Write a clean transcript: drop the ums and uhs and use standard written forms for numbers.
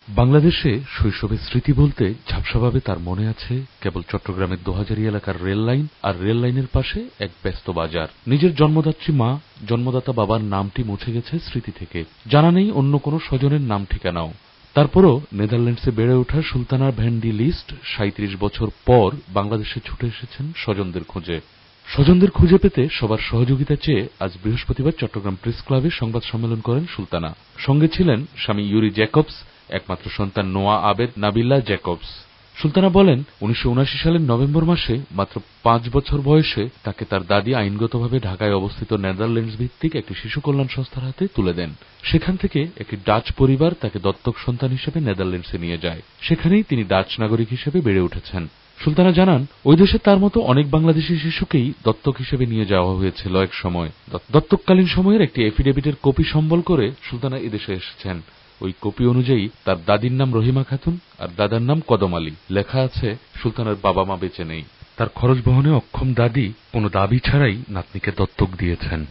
বাংলাদেশে শৈশবের স্মৃতি বলতে ঝাপসাভাবে তার মনে আছে কেবল চট্টগ্রামের দোহাজারী এলাকার রেল লাইন আর রেল লাইনের পাশে এক ব্যস্ত বাজার। নিজের জন্মদাত্রী মা, জন্মদাতা বাবার নামটি মুছে গেছে স্মৃতি থেকে, জানা নেই অন্য কোনো স্বজনের নাম ঠিকানাও। তারপরও নেদারল্যান্ডসে বেড়ে ওঠা সুলতানা ভ্যান ডি লিস্ট ৩৭ বছর পর বাংলাদেশে ছুটে এসেছেন স্বজনদের খোঁজে। স্বজনদের খুঁজে পেতে সবার সহযোগিতা চেয়ে আজ বৃহস্পতিবার চট্টগ্রাম প্রেস ক্লাবে সংবাদ সম্মেলন করেন সুলতানা। সঙ্গে ছিলেন স্বামী ইউরি জ্যাকবস, একমাত্র সন্তান নোয়া আবেদ নাবিলা জ্যাকবস। সুলতানা বলেন, ১৯৭৯ সালের নভেম্বর মাসে মাত্র ৫ বছর বয়সে তাকে তার দাদি আইনগতভাবে ঢাকায় অবস্থিত নেদারল্যান্ডস ভিত্তিক একটি শিশু কল্যাণ সংস্থার হাতে তুলে দেন। সেখান থেকে একটি ডাচ পরিবার তাকে দত্তক সন্তান হিসেবে নেদারল্যান্ডসে নিয়ে যায়। সেখানেই তিনি ডাচ নাগরিক হিসেবে বেড়ে উঠেছেন। সুলতানা জানান, ওই দেশে তার মতো অনেক বাংলাদেশি শিশুকেই দত্তক হিসেবে নিয়ে যাওয়া হয়েছিল এক সময়। দত্তককালীন সময়ের একটি এফিডেভিটের কপি সম্বল করে সুলতানা এদেশে এসেছেন। ওই কপি অনুযায়ী তার দাদির নাম রহিমা খাতুন আর দাদার নাম কদম আলী। লেখা আছে, সুলতানার বাবা মা বেঁচে নেই। তার খরচ বহনে অক্ষম দাদি কোনো দাবি ছাড়াই নাতনিকে দত্তক দিয়েছেন।